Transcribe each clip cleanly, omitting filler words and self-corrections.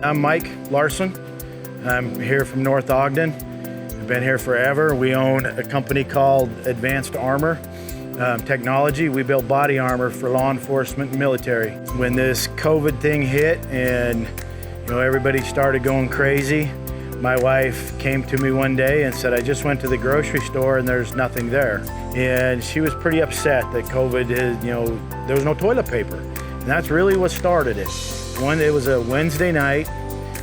I'm Mike Larson. I'm here from North Ogden. I've been here forever. We own a company called Advanced Armor Technology. We build body armor for law enforcement and military. When this COVID thing hit and everybody started going crazy, my wife came to me one day and said, I just went to the grocery store and there's nothing there. And she was pretty upset that COVID is, there was no toilet paper. And that's really what started it. It was a Wednesday night.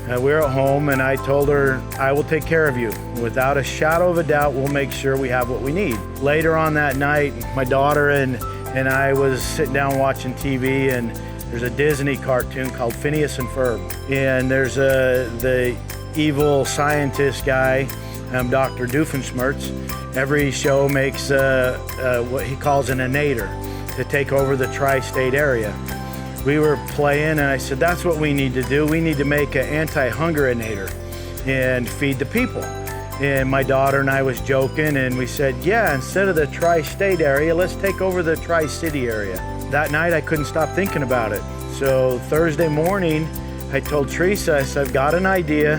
We were at home and I told her, I will take care of you. Without a shadow of a doubt, we'll make sure we have what we need. Later on that night, my daughter and I was sitting down watching TV, and there's a Disney cartoon called Phineas and Ferb. And there's the evil scientist guy, Dr. Doofenshmirtz. Every show makes what he calls an innator to take over the tri-state area. We were playing and I said, that's what we need to do. We need to make an anti-hunger innator and feed the people. And my daughter and I was joking and we said, yeah, instead of the tri-state area, let's take over the tri-city area. That night I couldn't stop thinking about it. So Thursday morning, I told Teresa, I said, I've got an idea.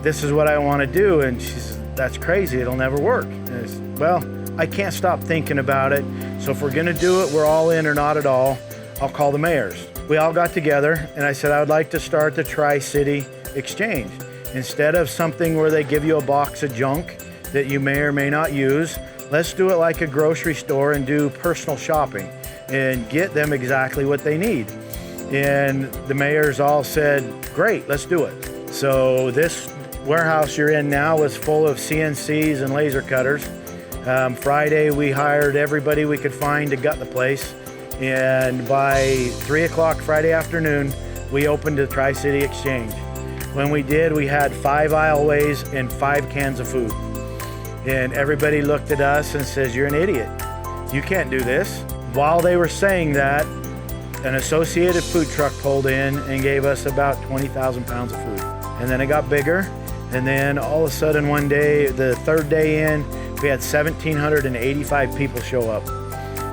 This is what I want to do. And she said, that's crazy, it'll never work. And I said, well, I can't stop thinking about it. So if we're gonna do it, we're all in or not at all, I'll call the mayors. We all got together and I said, I would like to start the TriCity Exchange. Instead of something where they give you a box of junk that you may or may not use, let's do it like a grocery store and do personal shopping and get them exactly what they need. And the mayors all said, great, let's do it. So this warehouse you're in now is full of CNCs and laser cutters. Friday, we hired everybody we could find to gut the place. And by 3 o'clock Friday afternoon, we opened the TriCity Exchange. When we did, we had 5 aisleways and 5 cans of food. And everybody looked at us and says, you're an idiot. You can't do this. While they were saying that, an associated food truck pulled in and gave us about 20,000 pounds of food. And then it got bigger. And then all of a sudden one day, the third day in, we had 1,785 people show up.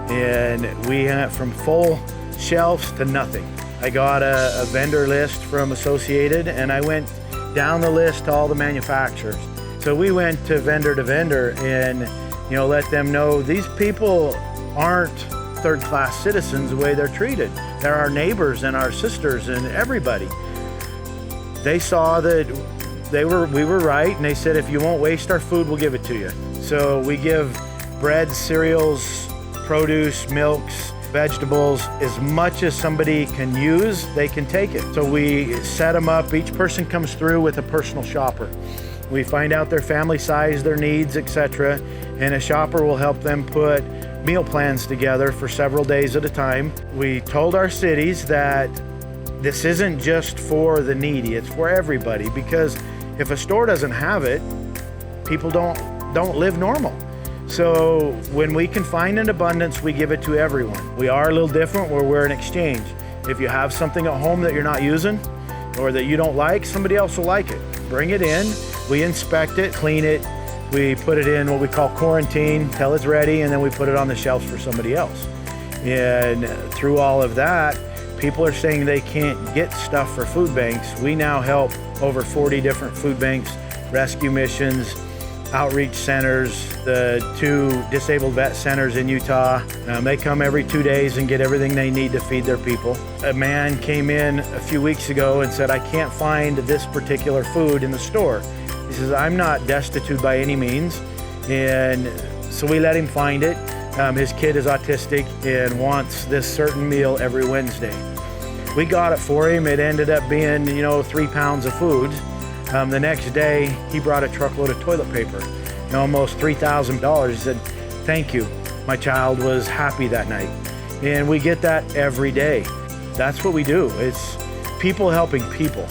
And we went from full shelves to nothing. I got a vendor list from Associated and I went down the list to all the manufacturers. So we went to vendor and let them know these people aren't third-class citizens the way they're treated. They're our neighbors and our sisters and everybody. They saw that we were right and they said, if you won't waste our food, we'll give it to you. So we give bread, cereals, produce, milks, vegetables, as much as somebody can use, they can take it. So we set them up. Each person comes through with a personal shopper. We find out their family size, their needs, etc. And a shopper will help them put meal plans together for several days at a time. We told our cities that this isn't just for the needy, it's for everybody, because if a store doesn't have it, people don't live normal. So when we can find an abundance, we give it to everyone. We are a little different where we're an exchange. If you have something at home that you're not using or that you don't like, somebody else will like it. Bring it in, we inspect it, clean it, we put it in what we call quarantine till it's ready, and then we put it on the shelves for somebody else. And through all of that, people are saying they can't get stuff for food banks. We now help over 40 different food banks, rescue missions, outreach centers, the 2 disabled vet centers in Utah. They come every 2 days and get everything they need to feed their people. A man came in a few weeks ago and said, I can't find this particular food in the store. He says, I'm not destitute by any means. And so we let him find it. His kid is autistic and wants this certain meal every Wednesday. We got it for him. It ended up being, 3 pounds of food. The next day, he brought a truckload of toilet paper, almost $3,000. He said, thank you. My child was happy that night. And we get that every day. That's what we do. It's people helping people.